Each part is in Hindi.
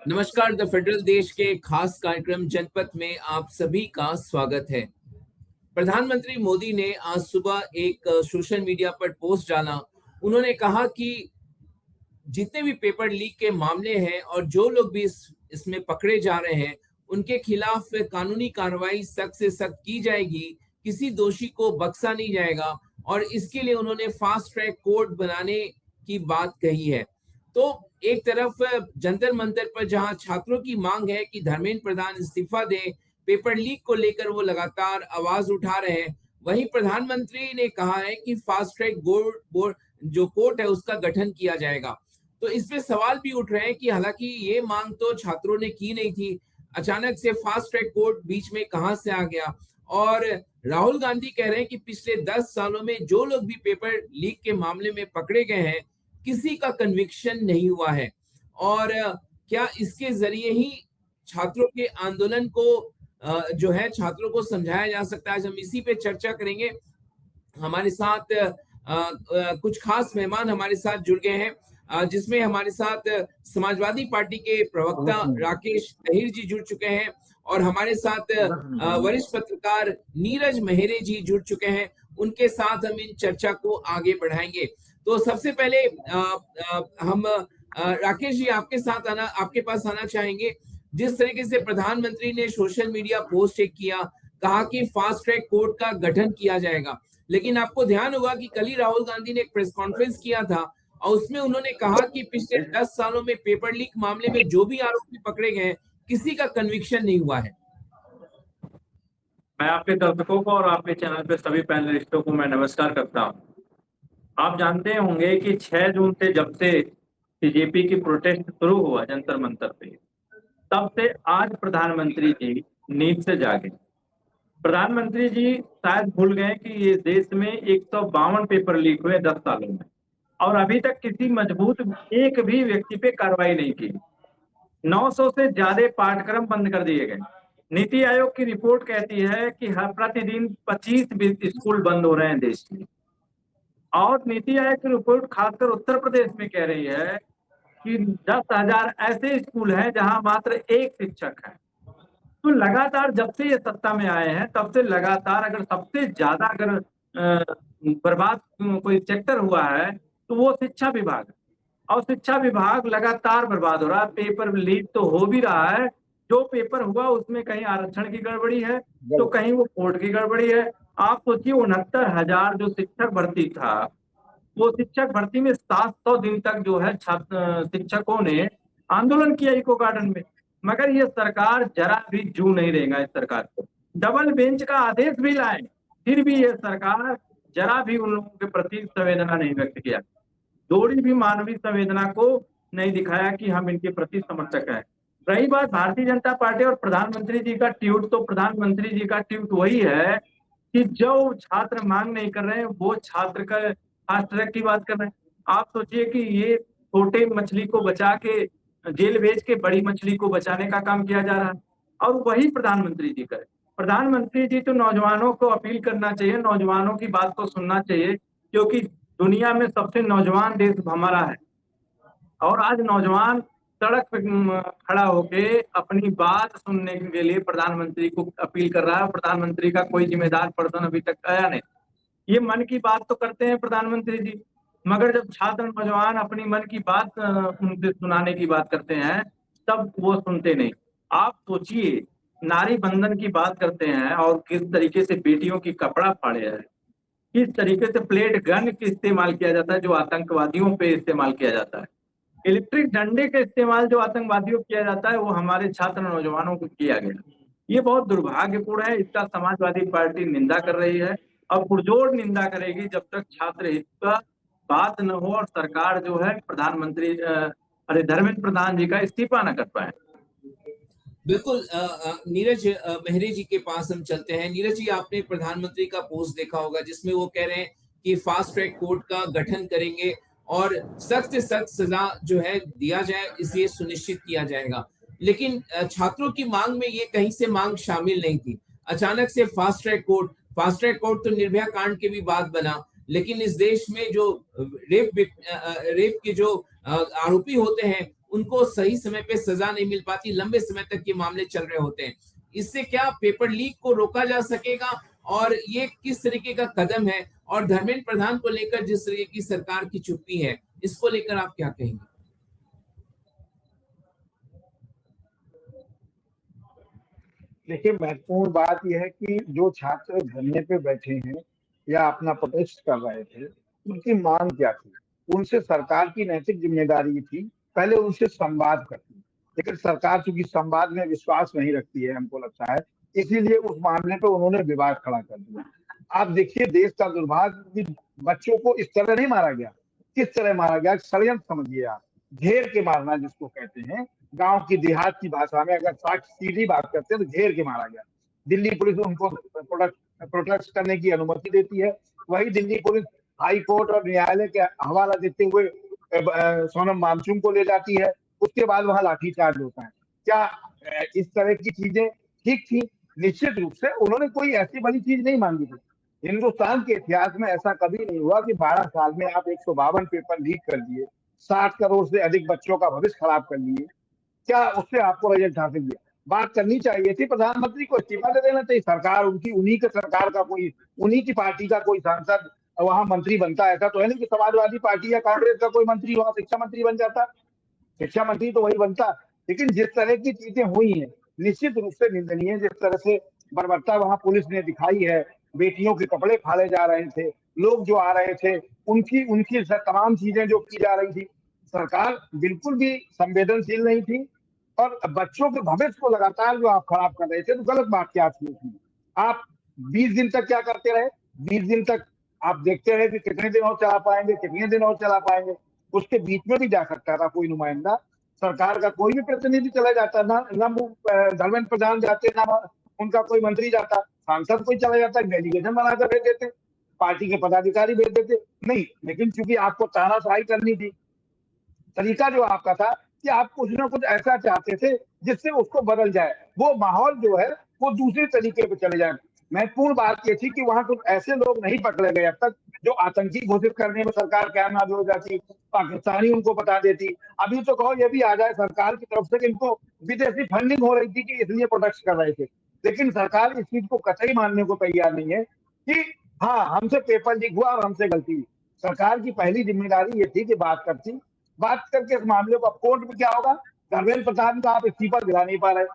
नमस्कार। द फेडरल देश के खास कार्यक्रम जनपथ में आप सभी का स्वागत है। प्रधानमंत्री मोदी ने आज सुबह एक सोशल मीडिया पर पोस्ट डाला। उन्होंने कहा कि जितने भी पेपर लीक के मामले हैं और जो लोग भी इसमें पकड़े जा रहे हैं, उनके खिलाफ कानूनी कार्रवाई सख्त से सख्त की जाएगी। किसी दोषी को बख्शा नहीं जाएगा और इसके लिए उन्होंने फास्ट ट्रैक कोर्ट बनाने की बात कही है। तो एक तरफ जंतर मंतर पर जहां छात्रों की मांग है कि धर्मेंद्र प्रधान इस्तीफा दें, पेपर लीक को लेकर वो लगातार आवाज उठा रहे हैं, वहीं प्रधानमंत्री ने कहा है कि फास्ट ट्रैक बोर्ड जो कोर्ट है उसका गठन किया जाएगा। तो इस पे सवाल भी उठ रहे हैं कि हालांकि ये मांग तो छात्रों ने की नहीं थी, अचानक से फास्ट ट्रैक कोर्ट बीच में कहां से आ गया। और राहुल गांधी कह रहे हैं कि पिछले 10 सालों में जो लोग भी पेपर लीक के मामले में पकड़े गए हैं, किसी का कन्विक्शन नहीं हुआ है। और क्या इसके जरिए ही छात्रों के आंदोलन को जो है छात्रों को समझाया जा सकता है। आज हम इसी पे चर्चा करेंगे। हमारे साथ कुछ खास मेहमान हमारे साथ जुड़ गए हैं, जिसमें हमारे साथ समाजवादी पार्टी के प्रवक्ता राकेश अहिर जी जुड़ चुके हैं और हमारे साथ वरिष्ठ पत्रकार नीरज मेहरे जी जुड़ चुके हैं। उनके साथ हम इन चर्चा को आगे बढ़ाएंगे। तो सबसे पहले हम राकेश जी आपके पास आना चाहेंगे। जिस तरीके से प्रधानमंत्री ने सोशल मीडिया पोस्ट एक किया, कहा कि फास्ट ट्रैक कोर्ट का गठन किया जाएगा, लेकिन आपको ध्यान होगा कि कल ही राहुल गांधी ने एक प्रेस कॉन्फ्रेंस किया था और उसमें उन्होंने कहा कि पिछले 10 सालों में पेपर लीक मामले में जो भी आरोपी पकड़े गए, किसी का कन्विक्शन नहीं हुआ है। मैं आपके दर्शकों को और आपके चैनल पे सभी पैनलिस्टों को मैं नमस्कार करता हूं। आप जानते होंगे कि 6 जून से जब से बीजेपी की प्रोटेस्ट शुरू हुआ जंतर मंतर पे, तब से आज प्रधानमंत्री जी नींद से जागे। प्रधानमंत्री जी शायद भूल गए कि ये देश में 152 पेपर लीक हुए 10 सालों में और अभी तक किसी मजबूत एक भी व्यक्ति पे कार्रवाई नहीं की। 900 से ज्यादा पाठ्यक्रम बंद कर दिए गए। नीति आयोग की रिपोर्ट कहती है कि हर प्रतिदिन 25 स्कूल बंद हो रहे हैं देश में। और नीति आयोग की रिपोर्ट खासकर उत्तर प्रदेश में कह रही है कि 10,000 ऐसे स्कूल हैं जहां मात्र एक शिक्षक है। तो लगातार जब से ये सत्ता में आए हैं तब से लगातार अगर सबसे ज्यादा अगर बर्बाद कोई सेक्टर हुआ है तो वो शिक्षा विभाग है। और शिक्षा विभाग लगातार बर्बाद हो रहा है। पेपर लीक तो हो भी रहा है। जो पेपर हुआ उसमें कहीं आरक्षण की गड़बड़ी है तो कहीं वो कोर्ट की गड़बड़ी है। आप सोचिए 69,000 जो शिक्षक भर्ती था, वो शिक्षक भर्ती में 700 दिन तक जो है छात्र शिक्षकों ने आंदोलन किया इको गार्डन में। मगर ये सरकार जरा भी जू नहीं रहेगा। इस सरकार को डबल बेंच का आदेश भी लाए, फिर भी ये सरकार जरा भी उन लोगों के प्रति संवेदना नहीं व्यक्त किया, थोड़ी भी मानवीय संवेदना को नहीं दिखाया कि हम इनके प्रति समर्थक हैं। रही बात भारतीय जनता पार्टी और प्रधानमंत्री जी का ट्वीट, तो प्रधानमंत्री जी का ट्वीट वही है कि जो छात्र मांग नहीं कर रहे हैं वो छात्र का फास्ट ट्रैक की बात कर रहे हैं। आप सोचिए कि ये छोटे मछली को बचा के जेल भेज के बड़ी मछली को बचाने का काम किया जा रहा है और वही प्रधानमंत्री जी करे। प्रधानमंत्री जी तो नौजवानों को अपील करना चाहिए, नौजवानों की बात को सुनना चाहिए, क्योंकि दुनिया में सबसे नौजवान देश हमारा है। और आज नौजवान सड़क पे खड़ा होके अपनी बात सुनने के लिए प्रधानमंत्री को अपील कर रहा है। प्रधानमंत्री का कोई जिम्मेदार पर्सन अभी तक आया नहीं। ये मन की बात तो करते हैं प्रधानमंत्री जी, मगर जब छात्र नौजवान अपनी मन की बात उनसे सुनाने की बात करते हैं तब वो सुनते नहीं। आप सोचिए, नारी बंधन की बात करते हैं और किस तरीके से बेटियों की कपड़ा फाड़े है, किस तरीके से प्लेट गन का इस्तेमाल किया जाता है जो आतंकवादियों पे इस्तेमाल किया जाता है, इलेक्ट्रिक डंडे का इस्तेमाल जो आतंकवादियों को किया जाता है वो हमारे छात्र नौजवानों को किया गया। ये बहुत दुर्भाग्यपूर्ण है। इसका समाजवादी पार्टी निंदा कर रही है और पुरजोर निंदा करेगी जब तक छात्र हित का बात न हो और सरकार जो है प्रधानमंत्री धर्मेंद्र प्रधान जी का इस्तीफा न कर पाए। बिल्कुल। नीरज मेहरे जी के पास हम चलते हैं। नीरज जी, आपने प्रधानमंत्री का पोस्ट देखा होगा जिसमें वो कह रहे हैं कि फास्ट ट्रैक कोर्ट का गठन करेंगे और सख्त से सख्त सजा जो है दिया जाए, इसे सुनिश्चित किया जाएगा। लेकिन छात्रों की मांग में ये कहीं से मांग शामिल नहीं थी। अचानक से फास्ट ट्रैक कोर्ट तो निर्भया कांड के भी बाद बना, लेकिन इस देश में जो रेप के जो आरोपी होते हैं उनको सही समय पे सजा नहीं मिल पाती, लंबे समय तक ये मामले चल रहे होते हैं। इससे क्या पेपर लीक को रोका जा सकेगा और ये किस तरीके का कदम है? और धर्मेंद्र प्रधान को लेकर जिस तरीके की सरकार की चुप्पी है, इसको लेकर आप क्या कहेंगे? देखिए, महत्वपूर्ण बात यह है कि जो छात्र धरने पे बैठे हैं या अपना प्रोटेस्ट कर रहे थे, उनकी मांग क्या थी? उनसे सरकार की नैतिक जिम्मेदारी थी पहले उनसे संवाद करनी। लेकिन सरकार चूंकि संवाद में विश्वास नहीं रखती है, हमको लगता है, इसीलिए उस मामले पे उन्होंने विवाद खड़ा कर दिया। आप देखिए, देश का दुर्भाग्य कि बच्चों को इस तरह नहीं मारा गया। किस तरह मारा गया? षड्यंत्र समझिए आप, घेर के मारना जिसको कहते हैं। गांव की देहात की भाषा में अगर सीधी बात करते हैं तो घेर के मारा गया। दिल्ली पुलिस उनको प्रोटेस्ट करने की अनुमति देती है, वही दिल्ली पुलिस हाई कोर्ट और न्यायालय के हवाला देते हुए सोनम वांगचुक को ले जाती है। उसके बाद वहां लाठीचार्ज होता है। क्या इस तरह की चीजें ठीक थी? निश्चित रूप से उन्होंने कोई ऐसी बड़ी चीज नहीं मांगी थी। हिंदुस्तान के इतिहास में ऐसा कभी नहीं हुआ कि 12 साल में आप 152 पेपर लीक कर दिए, 60 करोड़ से अधिक बच्चों का भविष्य खराब कर लिए। क्या उससे आपको रिजल्ट हासिल किया? बात करनी चाहिए थी, प्रधानमंत्री को इस्तीफा दे देना चाहिए। सरकार उनकी, उन्हीं के सरकार का कोई, उन्हीं की पार्टी का कोई सांसद वहां मंत्री बनता। ऐसा तो है नहीं कि समाजवादी पार्टी या कांग्रेस का कोई मंत्री वहां शिक्षा मंत्री बन जाता। शिक्षा मंत्री तो वही बनता। लेकिन जिस तरह की चीजें हुई हैं, निश्चित रूप से निंदनीय है। जिस तरह से बर्बरता वहां पुलिस ने दिखाई है, बेटियों के कपड़े फाड़े जा रहे थे, लोग जो आ रहे थे, उनकी उनकी तमाम चीजें जो की जा रही थी, सरकार बिल्कुल भी संवेदनशील नहीं थी। और बच्चों के भविष्य को लगातार जो आप खराब कर रहे थे, तो गलत बात क्या थी उसमें? आप 20 दिन तक क्या करते रहे? 20 दिन तक आप देखते रहे कि कितने दिन और चला पाएंगे, कितने दिन और चला पाएंगे। उसके बीच में भी जा सकता था कोई नुमाइंदा, सरकार का कोई भी प्रतिनिधि चला जाता। ना धर्मेंद्र प्रधान जाते, ना उनका कोई मंत्री जाता, सांसद कोई चला जाता, डेलीगेशन बनाकर भेज देते, पार्टी के पदाधिकारी भेज देते। नहीं, लेकिन चूंकि आपको तानाशाही करनी थी, तरीका जो आपका था कि आप कुछ ना कुछ ऐसा चाहते थे जिससे उसको बदल जाए, वो माहौल जो है वो दूसरे तरीके पे चले जाए। महत्वपूर्ण बात ये थी कि वहां कुछ ऐसे लोग नहीं पकड़े गए अब तक जो आतंकी घोषित करने में सरकार कामयाब हो जाती, पाकिस्तानी उनको बता देती। अभी तो कहो ये भी आ जाए सरकार की तरफ से कि इनको विदेशी फंडिंग हो रही थी कि इसलिए प्रोटेस्ट कर रहे थे। लेकिन सरकार इस चीज को कतई मानने को तैयार नहीं है कि हाँ, हमसे पेपर लीक हुआ और हमसे गलती हुई। सरकार की पहली जिम्मेदारी ये थी कि बात करके इस मामले को। अब कोर्ट में क्या होगा? धर्मेंद्र प्रधान का आप इस्तीफा दिला नहीं पा रहे,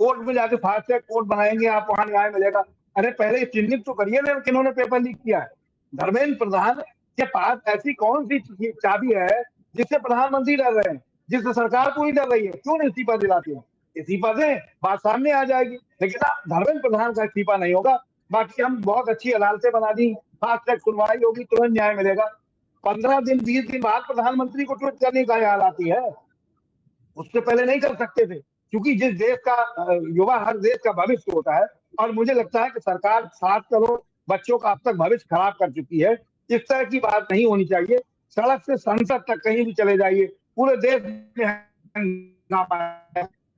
कोर्ट में जाके फास्ट ट्रैक कोर्ट बनाएंगे, आप वहां न्याय मिलेगा। अरे पहले चिन्हित तो करिए ना किन्होंने पेपर लीक किया है। धर्मेंद्र प्रधान के पास ऐसी कौन सी चाबी है जिससे प्रधानमंत्री डर रहे हैं, जिससे सरकार पूरी डर रही है? क्यों नहीं इस्तीफा दिलाते हैं? इस्तीफा दें, बात सामने आ जाएगी। लेकिन धर्मेंद्र प्रधान का इस्तीफा नहीं होगा। बाकी हम बहुत अच्छी अदालतें बना दी, फास्ट ट्रैक सुनवाई होगी, तुरंत न्याय मिलेगा। 15 दिन 20 दिन बाद प्रधानमंत्री को ट्वीट करने का हाल आती है, उससे पहले नहीं कर सकते थे। क्योंकि जिस देश का युवा हर देश का भविष्य होता है, और मुझे लगता है कि सरकार 7 करोड़ बच्चों का अब तक भविष्य खराब कर चुकी है। इस तरह की बात नहीं होनी चाहिए। सड़क से संसद तक कहीं भी चले जाइए, पूरे देश में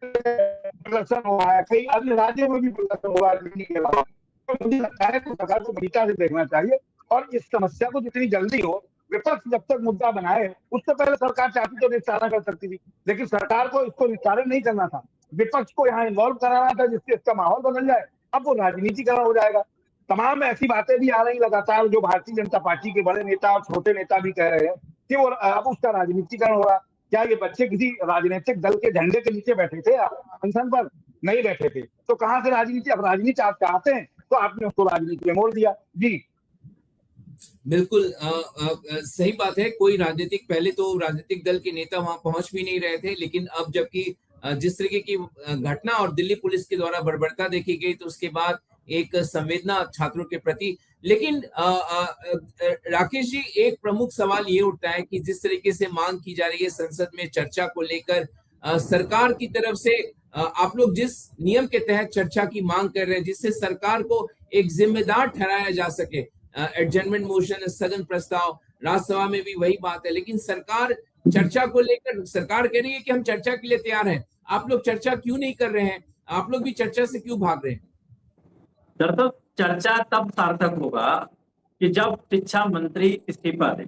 प्रदर्शन हुआ है, कई अन्य राज्यों में भी प्रदर्शन हुआ है दिल्ली के अलावा। तो मुझे लगता है कि सरकार को गंभीरता से देखना चाहिए और इस समस्या को जितनी जल्दी हो, विपक्ष जब तक मुद्दा बनाए, उससे पहले सरकार चाहती तो निस्तारण कर सकती थी। लेकिन सरकार को इसको निस्तारण नहीं करना था, विपक्ष को यहाँ इन्वॉल्व कराना था जिससे इसका माहौल बदल जाए। अब वो राजनीतिकरण हो जाएगा। तमाम ऐसी बातें भी आ रही लगातार, जो भारतीय जनता पार्टी के बड़े नेता और छोटे नेता भी कह रहे हैं कि वो अब उसका राजनीतिकरण हो रहा। क्या ये बच्चे किसी राजनीतिक दल के झंडे के नीचे बैठे थे? अनशन पर नहीं बैठे थे, तो कहां से राजनीति? अब राजनीति आप चाहते हैं तो आपने उसको राजनीति में मोड़ दिया। जी बिल्कुल सही बात है। कोई राजनीतिक, पहले तो राजनीतिक दल के नेता वहां पहुंच भी नहीं रहे थे, लेकिन अब जबकि जिस तरीके की घटना और दिल्ली पुलिस के द्वारा बर्बरता देखी गई, तो उसके बाद एक संवेदना छात्रों के प्रति। लेकिन राकेश जी, एक प्रमुख सवाल ये उठता है कि जिस तरीके से मांग की जा रही है संसद में चर्चा को लेकर, सरकार की तरफ से आप लोग जिस नियम के तहत चर्चा की मांग कर रहे हैं, जिससे सरकार को एक जिम्मेदार ठहराया जा सके, एडजर्नमेंट मोशन, स्थगन प्रस्ताव, राज्यसभा में भी वही बात है, लेकिन सरकार चर्चा को लेकर, सरकार कह रही है कि हम चर्चा के लिए तैयार हैं। आप लोग चर्चा क्यों नहीं कर रहे हैं? आप लोग भी चर्चा से क्यों भाग रहे हैं? दरअसल चर्चा तब सार्थक होगा कि जब शिक्षा मंत्री इस्तीफा दें।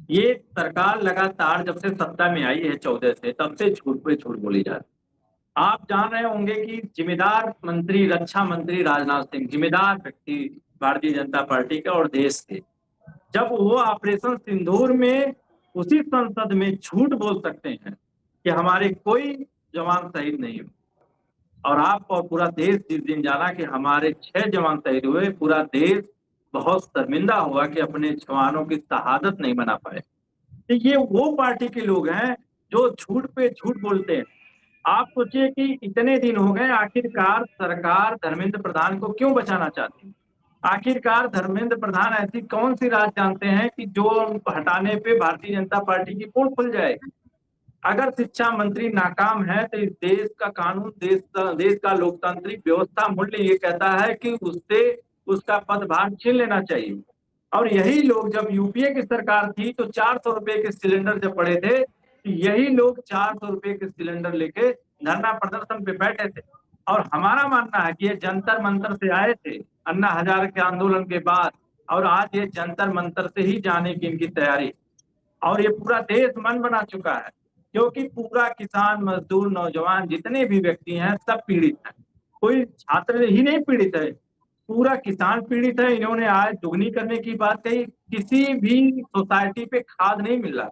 ये सरकार लगातार जब से सत्ता में आई है 14 से, तब से झूठ पे झूठ बोली जा रही है। आप जान रहे होंगे कि जिम्मेदार मंत्री, रक्षा मंत्री राजनाथ सिंह जिम्मेदार व्यक्ति भारतीय जनता पार्टी के और देश के, जब वो ऑपरेशन सिंदूर में उसी संसद में झूठ बोल सकते हैं कि हमारे कोई जवान शहीद नहीं हुए, और आप और पूरा देश जिस दिन जाना कि हमारे 6 जवान शहीद हुए, पूरा देश बहुत शर्मिंदा हुआ कि अपने जवानों की शहादत नहीं मना पाए। तो ये वो पार्टी के लोग हैं जो झूठ पे झूठ बोलते हैं। आप सोचिए कि इतने दिन हो गए, आखिरकार सरकार धर्मेंद्र प्रधान को क्यों बचाना चाहती है? आखिरकार धर्मेंद्र प्रधान ऐसी कौन सी राज जानते हैं कि जो हटाने पे भारतीय जनता पार्टी की पोल खुल जाएगी? अगर शिक्षा मंत्री नाकाम है तो इस देश का कानून, देश का लोकतांत्रिक व्यवस्था मूल्य ये कहता है कि उससे उसका पदभार छीन लेना चाहिए। और यही लोग, जब यूपीए की सरकार थी तो 400 रुपए के सिलेंडर जब पड़े थे, तो यही लोग 400 रुपए के सिलेंडर लेके धरना प्रदर्शन पे बैठे थे। और हमारा मानना है कि ये जंतर मंतर से आए थे अन्ना हजारे के आंदोलन के बाद, और आज ये जंतर मंतर से ही जाने की इनकी तैयारी। और ये पूरा देश मन बना चुका है, क्योंकि पूरा किसान, मजदूर, नौजवान जितने भी व्यक्ति हैं सब पीड़ित हैं। कोई छात्र ही नहीं पीड़ित है, पूरा किसान पीड़ित है। इन्होंने आज दुगनी करने की बात कही, किसी भी सोसाइटी पे खाद नहीं मिल रहा।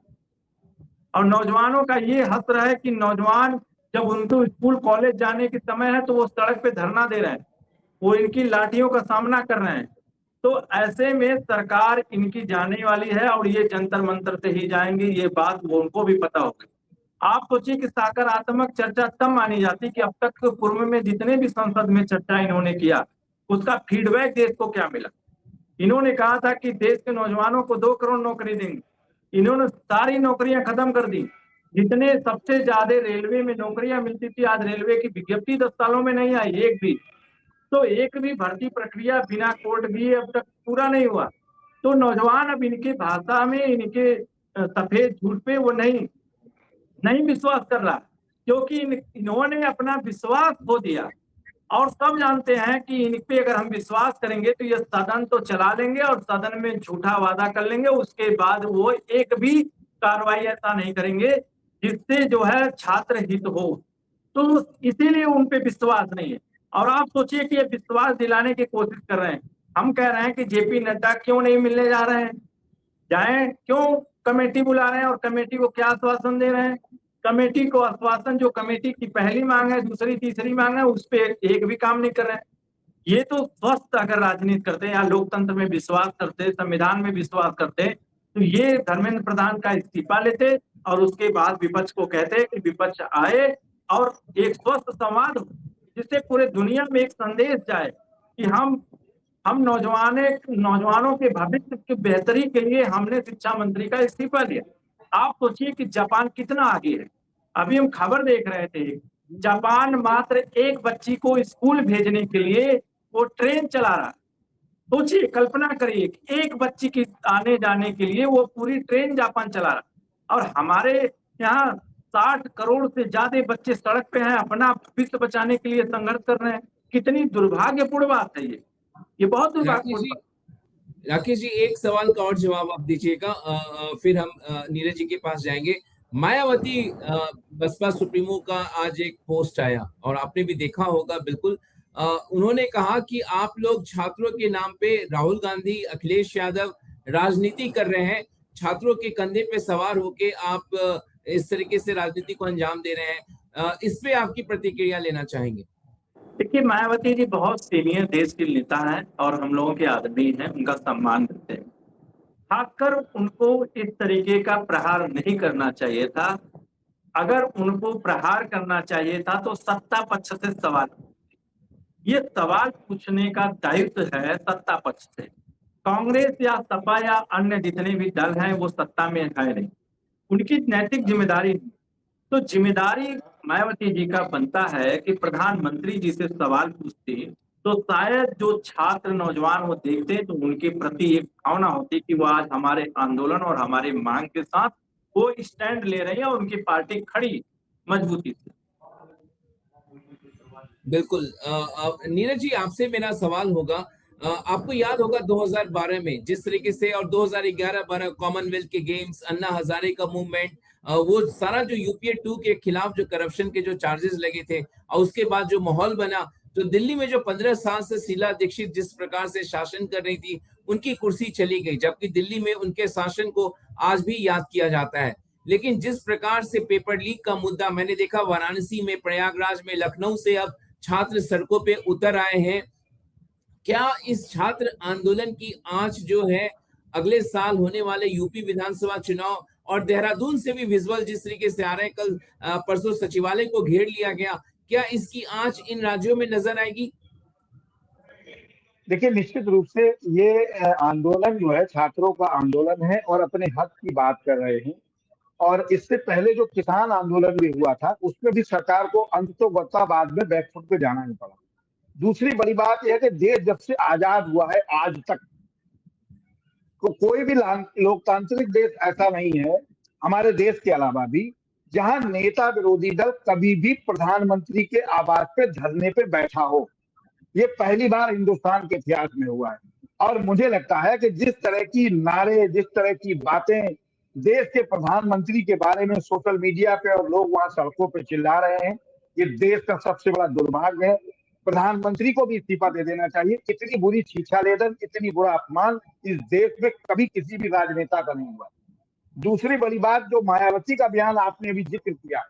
और नौजवानों का ये हक है कि नौजवान जब उनको स्कूल कॉलेज जाने के समय है तो वो सड़क पे धरना दे रहे हैं, वो इनकी लाठियों का सामना कर रहे हैं। तो ऐसे में सरकार इनकी जाने वाली है और ये जंतर मंतर से ही जाएंगे, ये बात वो उनको भी पता होगी। आप सोचिए कि सकारात्मक चर्चा तब मानी जाती कि अब तक पूर्व में जितने भी संसद में चर्चा इन्होंने किया उसका फीडबैक देश को क्या मिला। इन्होंने कहा था कि देश के नौजवानों को 2 करोड़ नौकरी देंगे, इन्होंने सारी नौकरियां खत्म कर दी। जितने सबसे ज्यादा रेलवे में नौकरियां मिलती थी, आज रेलवे की विज्ञप्ति 10 सालों में नहीं आई एक भी। तो एक भी भर्ती प्रक्रिया बिना कोर्ट भी अब तक पूरा नहीं हुआ। तो नौजवान अब इनकी भाषा में, इनके सफेद झूठ पे वो नहीं विश्वास कर रहा, क्योंकि इन्होंने अपना विश्वास खो दिया। और सब जानते हैं कि इन पे अगर हम विश्वास करेंगे तो ये सदन तो चला लेंगे और सदन में झूठा वादा कर लेंगे, उसके बाद वो एक भी कार्रवाई ऐसा नहीं करेंगे जिससे जो है छात्र हित हो। तो इसीलिए उन पे विश्वास नहीं है। और आप सोचिए कि ये विश्वास दिलाने की कोशिश कर रहे हैं। हम कह रहे हैं कि जेपी नड्डा क्यों नहीं मिलने जा रहे हैं, जाए, क्यों कमेटी बुला रहे हैं और कमेटी को क्या आश्वासन दे रहे हैं? कमेटी को आश्वासन, जो कमेटी की पहली मांग है, दूसरी तीसरी मांग है, उस पे एक भी काम नहीं कर रहे हैं। ये तो स्वस्थ अगर राजनीति करते हैं या लोकतंत्र में विश्वास करते, संविधान में विश्वास करते, तो ये धर्मेंद्र प्रधान का इस्तीफा लेते और उसके बाद विपक्ष को कहते कि विपक्ष आए और एक स्वस्थ संवाद हो, जिससे पूरे दुनिया में एक संदेश जाए कि हम नौजवानों के भविष्य की बेहतरी के लिए हमने शिक्षा मंत्री का इस्तीफा लिया। आप सोचिए कि जापान कितना आगे है। अभी हम खबर देख रहे थे, जापान मात्र एक बच्ची को स्कूल भेजने के लिए वो ट्रेन चला रहा। सोचिए, कल्पना करिए, एक बच्ची की आने जाने के लिए वो पूरी ट्रेन जापान चला रहा। और हमारे यहाँ 60 करोड़ से ज्यादा बच्चे सड़क पे हैं, अपना भविष्य बचाने के लिए संघर्ष कर रहे हैं। कितनी दुर्भाग्यपूर्ण बात है ये बहुत दुर्भाग्यपूर्ण। राकेश जी, एक सवाल का और जवाब आप दीजिएगा, फिर हम नीरज जी के पास जाएंगे। मायावती बसपा सुप्रीमो का आज एक पोस्ट आया और आपने भी देखा होगा, बिल्कुल। उन्होंने कहा कि आप लोग छात्रों के नाम पे, राहुल गांधी, अखिलेश यादव राजनीति कर रहे हैं, छात्रों के कंधे पे सवार होके आप इस तरीके से राजनीति को अंजाम दे रहे हैं। इस पे आपकी प्रतिक्रिया लेना चाहेंगे? देखिए, मायावती जी बहुत सीनियर देश के नेता हैं और हम लोगों के आदमी हैं, उनका सम्मान करते हैं। खासकर उनको इस तरीके का प्रहार नहीं करना चाहिए था। अगर उनको प्रहार करना चाहिए था तो सत्ता पक्ष से सवाल, ये सवाल पूछने का दायित्व है सत्ता पक्ष से। कांग्रेस या सपा या अन्य जितने भी दल हैं वो सत्ता में है नहीं, उनकी नैतिक जिम्मेदारी नहीं। तो जिम्मेदारी मायावती जी का बनता है कि प्रधानमंत्री जी से सवाल पूछते तो शायद जो छात्र, नौजवान वो देखते तो उनके प्रति एक भावना होती कि वो आज हमारे आंदोलन और हमारे मांग के साथ वो स्टैंड ले रही है और उनकी पार्टी खड़ी मजबूती से। बिल्कुल। नीरज जी, आपसे मेरा सवाल होगा, आपको याद होगा 2012 में जिस तरीके से, और 2011-12 कॉमनवेल्थ के गेम्स, अन्ना हजारे का मूवमेंट, वो सारा जो यूपीए 2 के खिलाफ जो करप्शन के जो चार्जेस लगे थे, और उसके बाद जो माहौल बना, तो दिल्ली में जो 15 साल से शीला दीक्षित जिस प्रकार से शासन कर रही थी, उनकी कुर्सी चली गई, जबकि दिल्ली में उनके शासन को आज भी याद किया जाता है। लेकिन जिस प्रकार से पेपर लीक का मुद्दा मैंने देखा, वाराणसी में, प्रयागराज में, लखनऊ से अब छात्र सड़कों पे उतर आए हैं। क्या इस छात्र आंदोलन की आंच जो है अगले साल होने वाले यूपी विधानसभा चुनाव, और देहरादून से भी विजुअल जिस तरीके से आ रहे हैं, कल परसों सचिवालय को घेर लिया गया, क्या इसकी आंच इन राज्यों में नजर आएगी? देखिए, निश्चित रूप से ये आंदोलन जो है छात्रों का आंदोलन है और अपने हक की बात कर रहे हैं। और इससे पहले जो किसान आंदोलन भी हुआ था, उसमें भी सरकार को अंततोगत्वा बाद में बैकफुट पे जाना ही पड़ा। दूसरी बड़ी बात यह है कि देश जब से आजाद हुआ है आज तक, तो कोई भी लोकतांत्रिक देश ऐसा नहीं है, हमारे देश के अलावा भी, जहां नेता विरोधी दल कभी भी प्रधानमंत्री के आवास पे धरने पे बैठा हो। ये पहली बार हिंदुस्तान के इतिहास में हुआ है। और मुझे लगता है कि जिस तरह की नारे, जिस तरह की बातें देश के प्रधानमंत्री के बारे में सोशल मीडिया पे और लोग वहां सड़कों पे चिल्ला रहे हैं, ये देश का सबसे बड़ा दुर्भाग्य है। प्रधानमंत्री को भी इस्तीफा दे देना चाहिए। इतनी बुरी छीछालेदन, इतनी बुरा अपमान इस देश में कभी किसी भी राजनेता का नहीं हुआ। दूसरी बड़ी बात, जो मायावती का बयान आपने अभी जिक्र किया,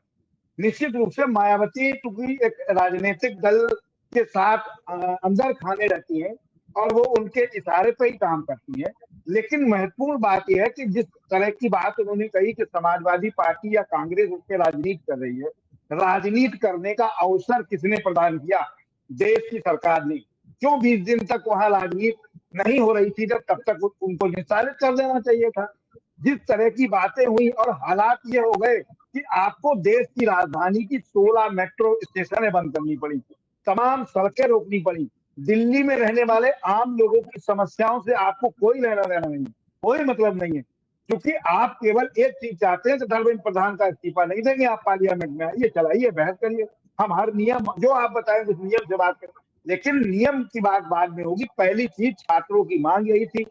निश्चित रूप से मायावती चूंकि एक राजनीतिक दल के साथ अंदर खाने रहती हैं और वो उनके इशारे पे ही काम करती है। लेकिन महत्वपूर्ण बात यह है कि जिस तरह की बात उन्होंने कही कि समाजवादी पार्टी या कांग्रेस उस पर राजनीति कर रही है, राजनीति करने का अवसर किसने प्रदान किया? देश की सरकार ने। क्यों 20 दिन तक वहां राजनीति नहीं हो रही थी? जब तब तक उनको निस्तारित कर देना चाहिए था। जिस तरह की बातें हुई और हालात ये हो गए कि आपको देश की राजधानी की 16 मेट्रो स्टेशनें बंद करनी पड़ी, तमाम सड़कें रोकनी पड़ी। दिल्ली में रहने वाले आम लोगों की समस्याओं से आपको कोई लेना देना नहीं है, कोई मतलब नहीं है, क्योंकि आप केवल एक चीज चाहते हैं कि धर्मेंद्र प्रधान का इस्तीफा नहीं देंगे, आप पार्लियामेंट में आइए, चलाइए, बहस करिए, हम हर नियम जो आप बताएंगे उस नियम से बात करें। लेकिन नियम की बात बाद में होगी। पहली चीज छात्रों की मांग यही थी,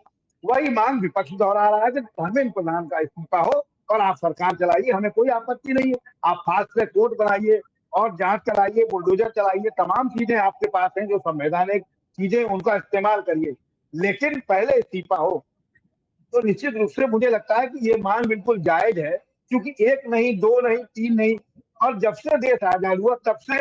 वही मांग विपक्ष दोहरा रहा है कि धर्मेंद्र प्रधान का इस्तीफा हो और आप सरकार चलाइए, हमें कोई आपत्ति नहीं है। आप फास्ट ट्रैक कोर्ट बनाइए और जांच चलाइए, बुलडोजर चलाइए, तमाम चीजें आपके पास हैं जो संवैधानिक चीजें, उनका इस्तेमाल करिए, लेकिन पहले इस्तीफा हो। तो निश्चित रूप से मुझे लगता है कि ये मांग बिल्कुल जायज है, क्योंकि एक नहीं, दो नहीं, तीन नहीं, और जब से देश आजाद हुआ तब से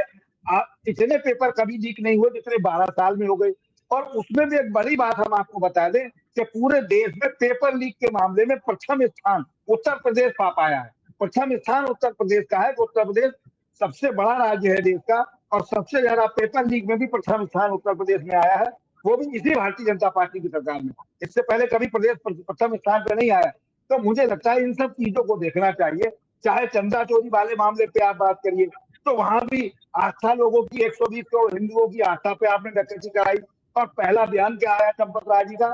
इतने पेपर कभी लीक नहीं हुए जितने 12 साल में हो गए। और उसमें भी एक बड़ी बात हम आपको बता दें कि पूरे देश में पेपर लीक के मामले में प्रथम स्थान उत्तर प्रदेश पा पाया है। प्रथम स्थान उत्तर प्रदेश का है। उत्तर प्रदेश सबसे बड़ा राज्य है देश का, और सबसे ज्यादा पेपर लीक में भी प्रथम स्थान उत्तर प्रदेश में आया है, वो भी इसी भारतीय जनता पार्टी की सरकार में। इससे पहले कभी प्रदेश प्रथम स्थान पर नहीं आया। तो मुझे लगता है इन सब चीजों को देखना चाहिए। चाहे चंदा चोरी वाले मामले पे आप बात करिए, तो वहां भी आस्था लोगों की, 120 करोड़ हिंदुओं की आस्था पे आपने डकैती कराई, और पहला बयान क्या आया चंपत राय जी का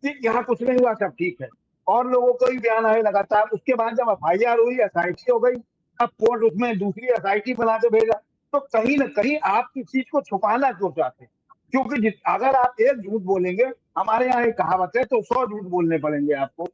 कि यहाँ कुछ नहीं हुआ, सब ठीक है। और लोगों को ही बयान आए लगातार। उसके बाद जब FIR हुई, SIT हो गई, अब कोर्ट उसमें दूसरी SIT बना के भेजा। तो कहीं ना कहीं आप किस चीज को छुपाना क्यों चाहते हैं? क्योंकि अगर आप एक झूठ बोलेंगे, हमारे यहाँ एक कहावत है, तो 100 झूठ बोलने पड़ेंगे आपको।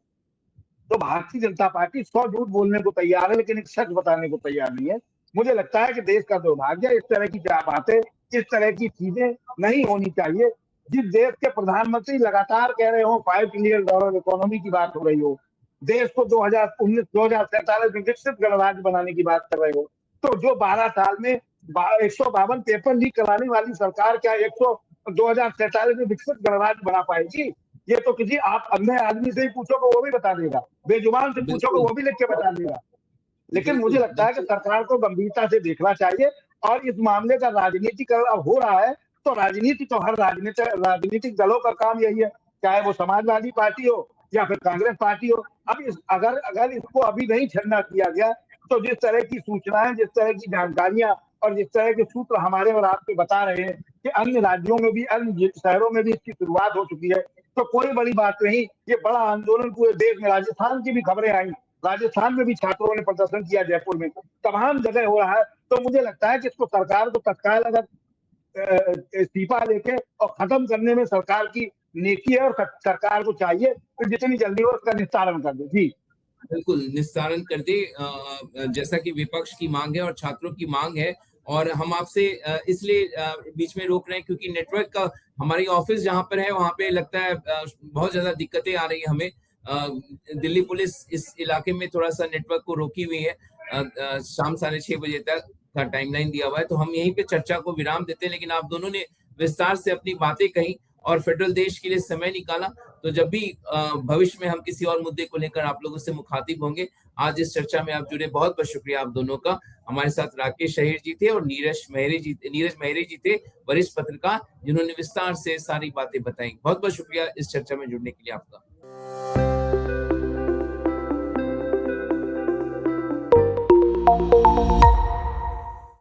तो भारतीय जनता पार्टी 100 झूठ बोलने को तैयार है, लेकिन एक सच बताने को तैयार नहीं है। मुझे लगता है कि देश का दुर्भाग्य, इस तरह की क्या बातें, इस तरह की चीजें नहीं होनी चाहिए। जिस देश के प्रधानमंत्री लगातार कह रहे हो 5 ट्रिलियन डॉलर इकोनॉमी की बात हो रही हो, देश को 2047 में विकसित गणराज्य बनाने की बात कर रहे हो, तो जो 12 साल में 152 पेपर लीक कराने वाली सरकार क्या 2047 में विकसित गणराज्य बना पाएगी? ये तो किसी आप अंधे आदमी से ही पूछोगे वो भी बता देगा, बेजुबान से पूछोगे वो भी लिख के बता देगा। लेकिन मुझे लगता है कि सरकार को गंभीरता से देखना चाहिए, और इस मामले का राजनीतिकरण अब हो रहा है, तो राजनीति तो हर राजनीतिक दलों का काम यही है, चाहे वो समाजवादी पार्टी हो या फिर कांग्रेस पार्टी हो। अब अगर इसको अभी नहीं ठंडा किया गया, तो जिस तरह की सूचनाएं, जिस तरह की जानकारियां और जिस तरह के सूत्र हमारे और आपके बता रहे हैं कि अन्य राज्यों में भी, अन्य शहरों में भी इसकी शुरुआत हो चुकी है, तो कोई बड़ी बात नहीं। ये बड़ा आंदोलन पूरे देश में, राजस्थान की भी खबरें आई, राजस्थान में भी छात्रों ने प्रदर्शन किया, जयपुर में, तमाम जगह हो रहा है। तो मुझे लगता है कि इसको सरकार को तत्काल अगर इस्तीफा लेके और खत्म करने में सरकार की नेकी है और सरकार को चाहिए कि जितनी जल्दी हो उसका निस्तारण कर दे। जी बिल्कुल निस्तारण कर दे, जैसा कि विपक्ष की मांग है और छात्रों की मांग है। और हम आपसे इसलिए बीच में रोक रहे हैं क्योंकि नेटवर्क का हमारी ऑफिस जहां पर है वहां पे लगता है बहुत ज्यादा दिक्कतें आ रही है हमें। दिल्ली पुलिस इस इलाके में थोड़ा सा नेटवर्क को रोकी हुई है। शाम 6:30 बजे तक का टाइमलाइन दिया हुआ है, तो हम यहीं पे चर्चा को विराम देते हैं। लेकिन आप दोनों ने विस्तार से अपनी बातें कही और फेडरल देश के लिए समय निकाला। तो जब भी भविष्य में हम किसी और मुद्दे को लेकर आप लोगों से मुखातिब होंगे, आज इस चर्चा में आप जुड़े, बहुत बहुत शुक्रिया आप दोनों का। हमारे साथ राकेश अहिर जी थे और नीरज मेहरे जी थे, वरिष्ठ पत्रकार, जिन्होंने विस्तार से सारी बातें बताई। बहुत बहुत शुक्रिया इस चर्चा में जुड़ने के लिए आपका।